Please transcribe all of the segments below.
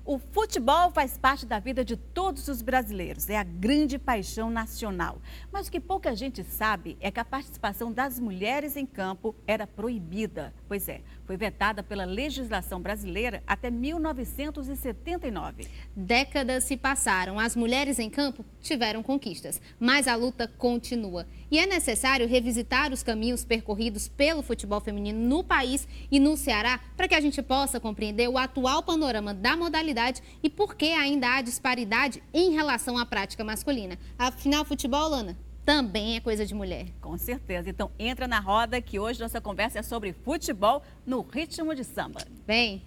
O futebol faz parte da vida de todos os brasileiros, é a grande paixão nacional. Mas o que pouca gente sabe é que a participação das mulheres em campo era proibida. Pois é, foi vetada pela legislação brasileira até 1979. Décadas se passaram, as mulheres em campo tiveram conquistas, mas a luta continua. E é necessário revisitar os caminhos percorridos pelo futebol feminino no país e no Ceará para que a gente possa compreender o atual panorama da modalidade e por que ainda há disparidade em relação à prática masculina. Afinal, futebol, Lana, também é coisa de mulher. Com certeza. Então entra na roda que hoje nossa conversa é sobre futebol no ritmo de samba. Vem!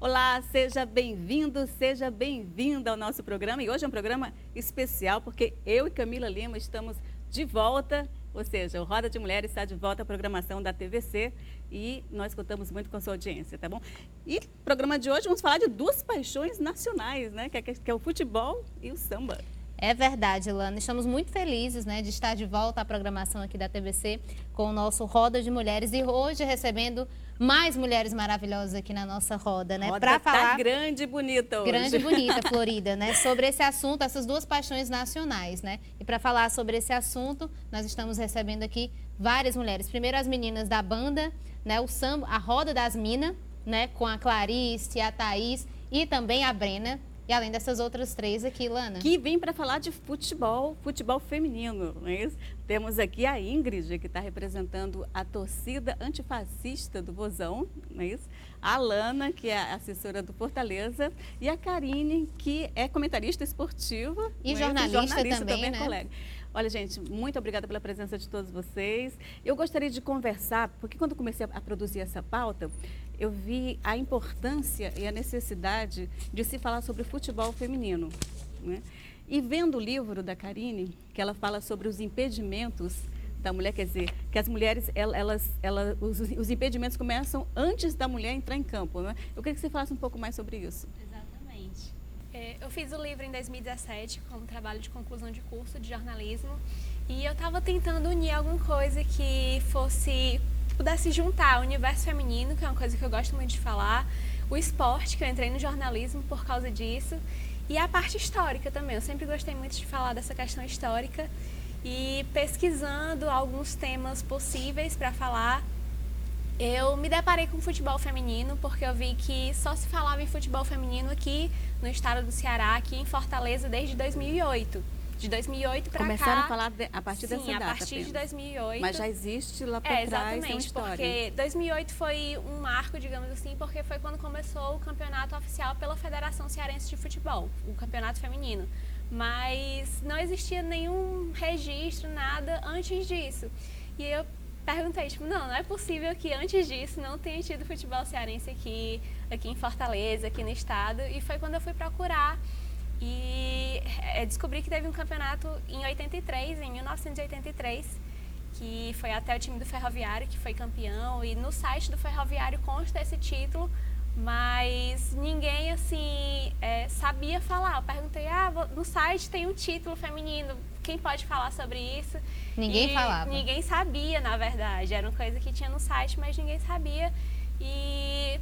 Olá, seja bem-vindo, seja bem-vinda ao nosso programa. E hoje é um programa especial porque eu e Camila Lima estamos de volta, ou seja, o Roda de Mulheres está de volta à programação da TVC e nós contamos muito com a sua audiência, tá bom? E no programa de hoje vamos falar de duas paixões nacionais, né? Que é o futebol e o samba. É verdade, Lana. Estamos muito felizes, né, de estar de volta à programação aqui da TVC com o nosso Roda de Mulheres e hoje recebendo mais mulheres maravilhosas aqui na nossa roda, né? Para falar grande e bonita hoje. Grande e bonita, Florida, né? Sobre esse assunto, essas duas paixões nacionais, né? E para falar sobre esse assunto, nós estamos recebendo aqui várias mulheres. Primeiro as meninas da banda, né? O samba, a Roda das Minas, né? Com a Clarice, a Thaís e também a Brena. E além dessas outras três aqui, Lana. Que vem para falar de futebol feminino, não é isso? Temos aqui a Ingrid, que está representando a torcida antifascista do Vozão, não é isso? A Lana, que é assessora do Fortaleza, e a Karine, que é comentarista esportiva. E jornalista também, né? Colega. Olha, gente, muito obrigada pela presença de todos vocês. Eu gostaria de conversar, porque quando eu comecei a produzir essa pauta, eu vi a importância e a necessidade de se falar sobre futebol feminino, né? E vendo o livro da Karine, que ela fala sobre os impedimentos da mulher, quer dizer, que as mulheres, os impedimentos começam antes da mulher entrar em campo, né? Eu queria que você falasse um pouco mais sobre isso. Exatamente. Eu fiz o livro em 2017 como trabalho de conclusão de curso de jornalismo e eu estava tentando unir alguma coisa que pudesse juntar o universo feminino, que é uma coisa que eu gosto muito de falar, o esporte, que eu entrei no jornalismo por causa disso, e a parte histórica também. Eu sempre gostei muito de falar dessa questão histórica e pesquisando alguns temas possíveis para falar, eu me deparei com futebol feminino porque eu vi que só se falava em futebol feminino aqui no estado do Ceará, aqui em Fortaleza, desde 2008. De 2008 para cá... Começaram a falar a partir dessa data. Sim, a partir de 2008. Mas já existe lá por trás, exatamente, uma história. Porque 2008 foi um marco, digamos assim, porque foi quando começou o campeonato oficial pela Federação Cearense de Futebol, o campeonato feminino. Mas não existia nenhum registro, nada antes disso. E eu perguntei, não é possível que antes disso não tenha tido futebol cearense aqui em Fortaleza, aqui no estado. E foi quando eu fui procurar e descobri que teve um campeonato em 1983, que foi até o time do Ferroviário, que foi campeão, e no site do Ferroviário consta esse título, mas ninguém, assim, sabia falar. Eu perguntei, no site tem um título feminino, quem pode falar sobre isso? Ninguém falava. Ninguém sabia, na verdade, era uma coisa que tinha no site, mas ninguém sabia, e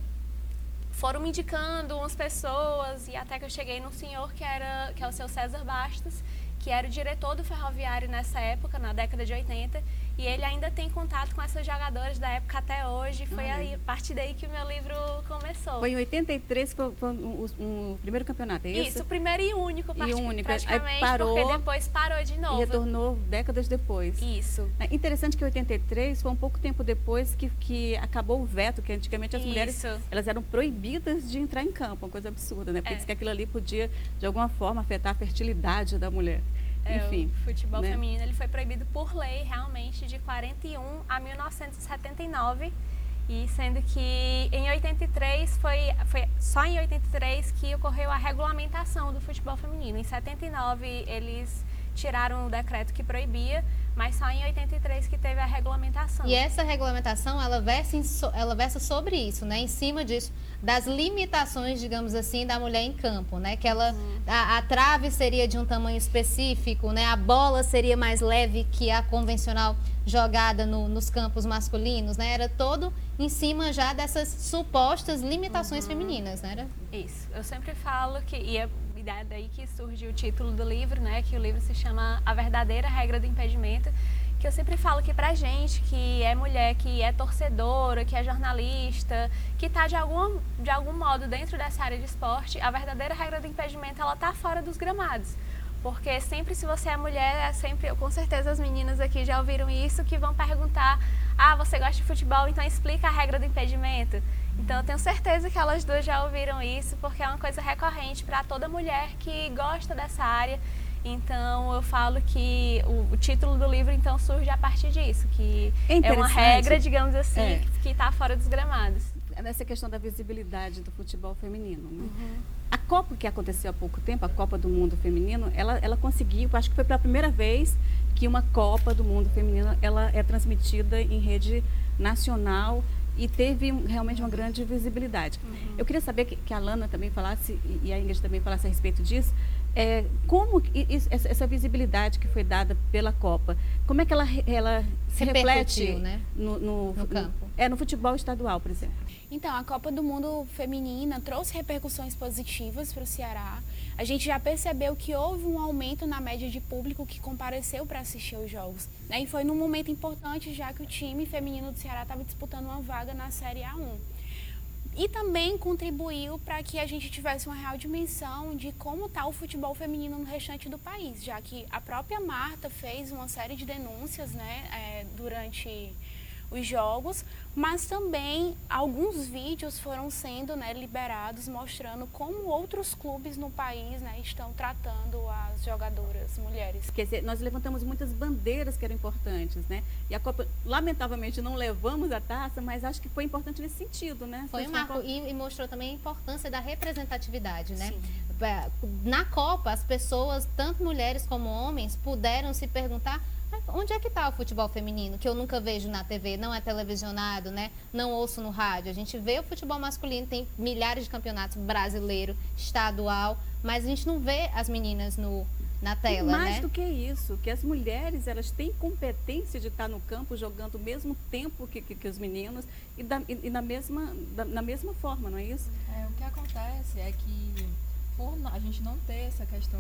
foram me indicando umas pessoas, e até que eu cheguei num senhor que é o seu César Bastos, que era o diretor do Ferroviário nessa época, na década de 80, e ele ainda tem contato com essas jogadoras da época até hoje. Foi aí, a partir daí que o meu livro começou. Foi em 83 que foi o primeiro campeonato, é isso? Isso, o primeiro e único, praticamente, aí parou, porque depois parou de novo. E retornou décadas depois. Isso. É interessante que 83 foi um pouco tempo depois que acabou o veto, que antigamente as mulheres elas eram proibidas de entrar em campo, uma coisa absurda, né? Porque diz que aquilo ali podia, de alguma forma, afetar a fertilidade da mulher. Enfim, o futebol feminino ele foi proibido por lei, realmente, de 41 a 1979, e sendo que em 83 foi só em 83 que ocorreu a regulamentação do futebol feminino. Em 79 eles tiraram o decreto que proibia, mas só em 83 que teve a regulamentação. E essa regulamentação, ela versa sobre isso, né? Em cima disso, das limitações, digamos assim, da mulher em campo, né? Que ela, a trave seria de um tamanho específico, né? A bola seria mais leve que a convencional jogada nos campos masculinos, né? Era todo em cima já dessas supostas limitações femininas, né? Era... Isso. Eu sempre falo que, e é daí que surgiu o título do livro, né? Que o livro se chama A Verdadeira Regra do Impedimento, que eu sempre falo que pra gente, que é mulher, que é torcedora, que é jornalista, que tá de algum modo dentro dessa área de esporte, a verdadeira regra do impedimento, ela tá fora dos gramados. Porque sempre, se você é mulher, com certeza as meninas aqui já ouviram isso, que vão perguntar: ah, você gosta de futebol, então explica a regra do impedimento. Então eu tenho certeza que elas duas já ouviram isso, porque é uma coisa recorrente para toda mulher que gosta dessa área. Então eu falo que o título do livro então surge a partir disso, que é uma regra, digamos assim, que está fora dos gramados. Nessa questão da visibilidade do futebol feminino, né? A Copa que aconteceu há pouco tempo, a Copa do Mundo Feminino, ela conseguiu, acho que foi pela primeira vez que uma Copa do Mundo Feminino ela é transmitida em rede nacional e teve realmente uma grande visibilidade. Eu queria saber que a Lana também falasse e a Ingrid também falasse a respeito disso. Como essa visibilidade que foi dada pela Copa, como é que ela se reflete, né? no campo? No futebol estadual, por exemplo. Então, a Copa do Mundo Feminina trouxe repercussões positivas para o Ceará. A gente já percebeu que houve um aumento na média de público que compareceu para assistir aos jogos, né? E foi num momento importante, já que o time feminino do Ceará estava disputando uma vaga na Série A1. E também contribuiu para que a gente tivesse uma real dimensão de como está o futebol feminino no restante do país, já que a própria Marta fez uma série de denúncias, né, durante os jogos, mas também alguns vídeos foram sendo, né, liberados mostrando como outros clubes no país, né, estão tratando as jogadoras mulheres. Quer dizer, nós levantamos muitas bandeiras que eram importantes, né? E a Copa, lamentavelmente, não levamos a taça, mas acho que foi importante nesse sentido, né? Foi um marco e mostrou também a importância da representatividade, né? Sim. Na Copa, as pessoas, tanto mulheres como homens, puderam se perguntar: onde é que está o futebol feminino, que eu nunca vejo na TV, não é televisionado, né? Não ouço no rádio. A gente vê o futebol masculino, tem milhares de campeonatos brasileiro, estadual, mas a gente não vê as meninas na tela, né? Mais né? do que isso, que as mulheres, elas têm competência de estar no campo jogando o mesmo tempo que os meninos e na mesma forma, não é isso? O que acontece é que por a gente não ter essa questão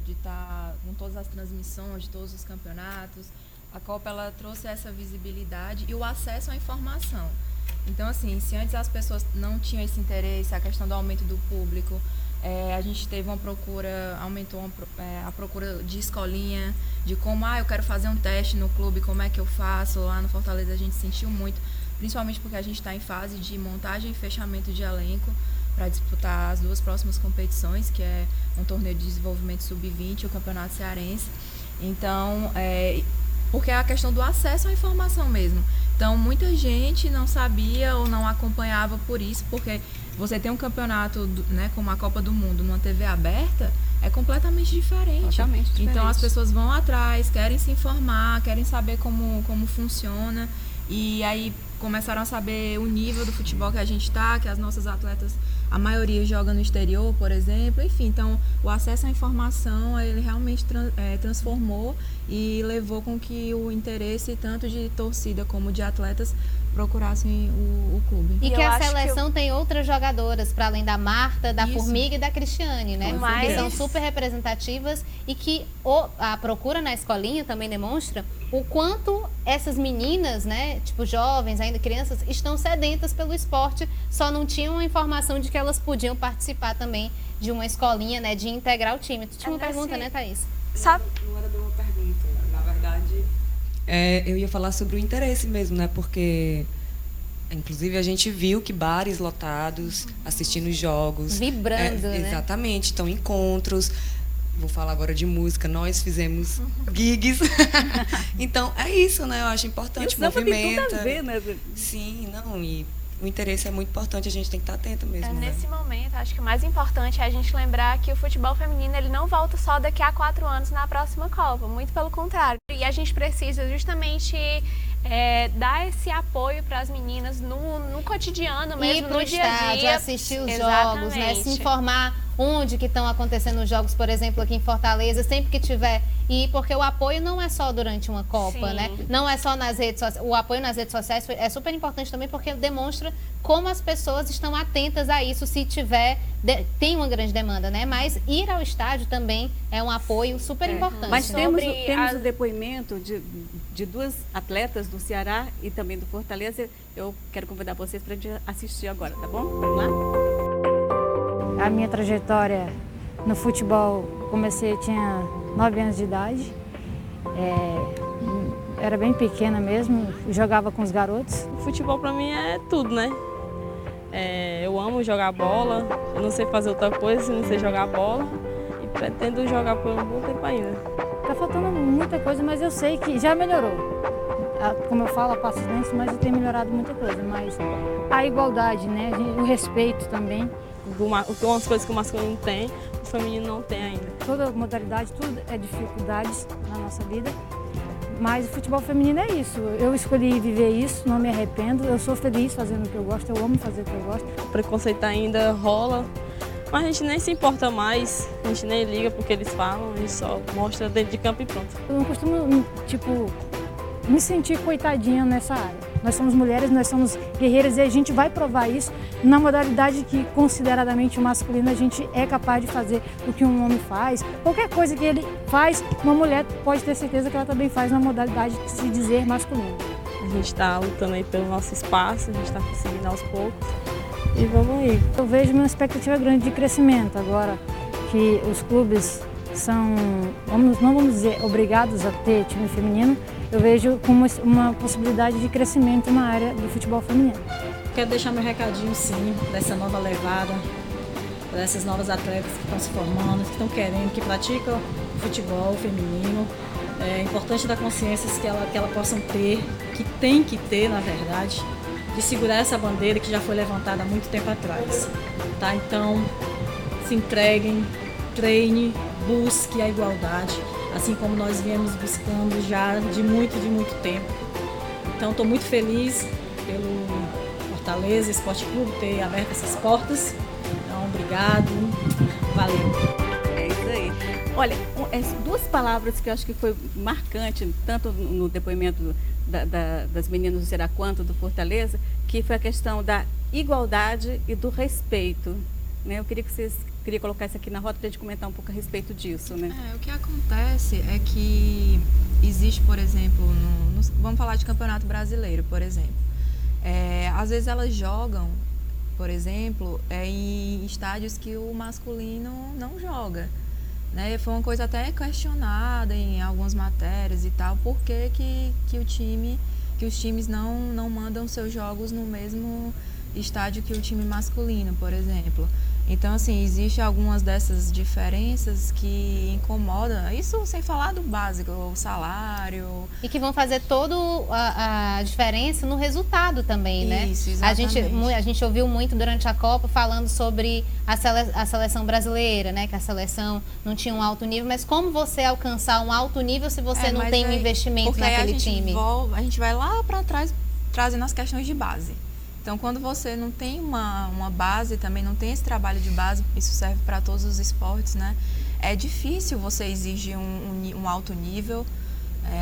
de estar com todas as transmissões de todos os campeonatos, a Copa ela trouxe essa visibilidade e o acesso à informação. Então, assim, se antes as pessoas não tinham esse interesse, a questão do aumento do público, a gente teve uma procura, aumentou a procura de escolinha, de como, eu quero fazer um teste no clube, como é que eu faço? Lá no Fortaleza a gente sentiu muito, principalmente porque a gente está em fase de montagem e fechamento de elenco para disputar as duas próximas competições, que é um torneio de desenvolvimento sub-20 e o Campeonato Cearense. Então, porque é a questão do acesso à informação mesmo. Então, muita gente não sabia ou não acompanhava por isso, porque você tem um campeonato, né, como a Copa do Mundo, numa TV aberta, é completamente diferente. Totalmente diferente. Então, as pessoas vão atrás, querem se informar, querem saber como funciona, e aí começaram a saber o nível do futebol que a gente está, que as nossas atletas, a maioria joga no exterior, por exemplo, enfim, então o acesso à informação, ele realmente transformou e levou com que o interesse tanto de torcida como de atletas procurassem o clube. E que a seleção tem outras jogadoras, para além da Marta, da Formiga e da Cristiane, né? Que são super representativas e que a procura na escolinha também demonstra o quanto essas meninas, né, tipo jovens, ainda crianças, estão sedentas pelo esporte, só não tinham a informação de que elas podiam participar também de uma escolinha, né, de integrar o time. Tu tinha uma pergunta, né, Thaís? Sabe? Não era bem uma pergunta, na verdade, eu ia falar sobre o interesse mesmo, né, porque inclusive a gente viu que bares lotados, assistindo jogos. Vibrando, né? Exatamente, então encontros. Vou falar agora de música, nós fizemos gigs. Então, é isso, né? Eu acho importante, e o samba movimenta. Tem tudo a ver, né? Sim, não, e o interesse é muito importante, a gente tem que estar atenta mesmo. Nesse momento, acho que o mais importante é a gente lembrar que o futebol feminino ele não volta só daqui a 4 anos na próxima Copa, muito pelo contrário. E a gente precisa justamente dar esse apoio para as meninas no cotidiano mesmo, no dia a dia. Assistir os jogos, né? Se informar onde que estão acontecendo os jogos, por exemplo, aqui em Fortaleza, sempre que tiver. E porque o apoio não é só durante uma Copa, né? Não é só nas redes sociais. O apoio nas redes sociais é super importante também porque demonstra como as pessoas estão atentas a isso, se tiver, tem uma grande demanda, né? Mas ir ao estádio também é um apoio super importante. Mas temos o depoimento de duas atletas do Ceará e também do Fortaleza. Eu quero convidar vocês para a gente assistir agora, tá bom? Vamos lá? A minha trajetória no futebol, eu tinha 9 anos de idade. Era bem pequena mesmo, jogava com os garotos. O futebol para mim é tudo, né? Eu amo jogar bola, eu não sei fazer outra coisa se não sei jogar bola e pretendo jogar por um bom tempo ainda. Tá faltando muita coisa, mas eu sei que já melhorou. Como eu falo, a passos lentos, mas tem melhorado muita coisa. Mas a igualdade, né? O respeito também. Algumas coisas que o masculino tem, o feminino não tem ainda. Toda modalidade, tudo é dificuldades na nossa vida. Mas o futebol feminino é isso. Eu escolhi viver isso, não me arrependo. Eu sou feliz fazendo o que eu gosto, eu amo fazer o que eu gosto. O preconceito ainda rola, mas a gente nem se importa mais, a gente nem liga porque eles falam, a gente só mostra dentro de campo e pronto. Eu não costumo, me sentir coitadinha nessa área. Nós somos mulheres, nós somos guerreiras e a gente vai provar isso na modalidade que consideradamente masculina a gente é capaz de fazer o que um homem faz. Qualquer coisa que ele faz, uma mulher pode ter certeza que ela também faz na modalidade de se dizer masculina. A gente está lutando aí pelo nosso espaço, a gente está conseguindo aos poucos e vamos aí. Eu vejo uma expectativa grande de crescimento agora que os clubes são, não vamos dizer, obrigados a ter time feminino. Eu vejo como uma possibilidade de crescimento na área do futebol feminino. Quero deixar meu recadinho, sim, dessa nova levada, dessas novas atletas que estão se formando, que estão querendo, que praticam o futebol feminino. É importante dar consciências que elas possam ter, que tem que ter, na verdade, de segurar essa bandeira que já foi levantada há muito tempo atrás. Tá? Então, se entreguem, treine, busque a igualdade, assim como nós viemos buscando já de muito tempo. Então, estou muito feliz pelo Fortaleza Esporte Clube ter aberto essas portas. Então, obrigado, valeu. É isso aí. Olha, duas palavras que eu acho que foi marcante, tanto no depoimento das meninas do Ceará quanto do Fortaleza, que foi a questão da igualdade e do respeito. Né? Eu queria que vocês colocar isso aqui na roda para a gente comentar um pouco a respeito disso. Né? O que acontece é que existe, por exemplo, vamos falar de Campeonato Brasileiro, por exemplo. Às vezes elas jogam, por exemplo, em estádios que o masculino não joga. Né? Foi uma coisa até questionada em algumas matérias e tal, por que os times não mandam seus jogos no mesmo estádio que o time masculino, por exemplo. Então, assim, existem algumas dessas diferenças que incomodam, isso sem falar do básico, o salário. E que vão fazer toda a diferença no resultado também, né? Isso, exatamente. A gente ouviu muito durante a Copa falando sobre a seleção brasileira, né? Que a seleção não tinha um alto nível, mas como você alcançar um alto nível se você não tem um investimento naquele time? A gente vai lá para trás trazendo as questões de base. Então, quando você não tem uma base, também não tem esse trabalho de base, isso serve para todos os esportes, né? É difícil você exigir um alto nível,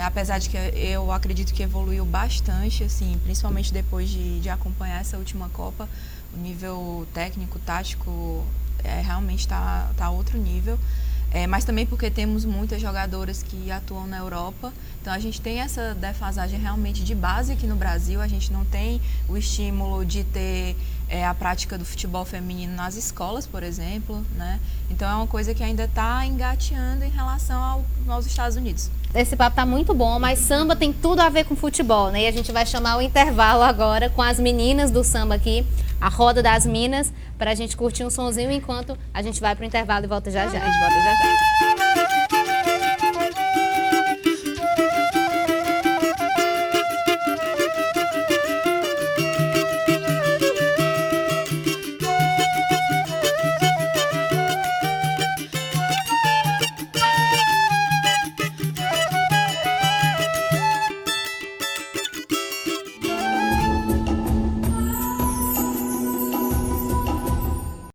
apesar de que eu acredito que evoluiu bastante, assim, principalmente depois de acompanhar essa última Copa, o nível técnico, tático, realmente está a outro nível. Mas também porque temos muitas jogadoras que atuam na Europa, então a gente tem essa defasagem realmente de base aqui no Brasil, a gente não tem o estímulo de ter a prática do futebol feminino nas escolas, por exemplo, né? Então é uma coisa que ainda está engateando em relação aos Estados Unidos. Esse papo tá muito bom, mas samba tem tudo a ver com futebol, né? E a gente vai chamar o intervalo agora com as meninas do samba aqui, a Roda das Minas, para a gente curtir um sonzinho enquanto a gente vai pro intervalo e volta já já. A gente volta já já.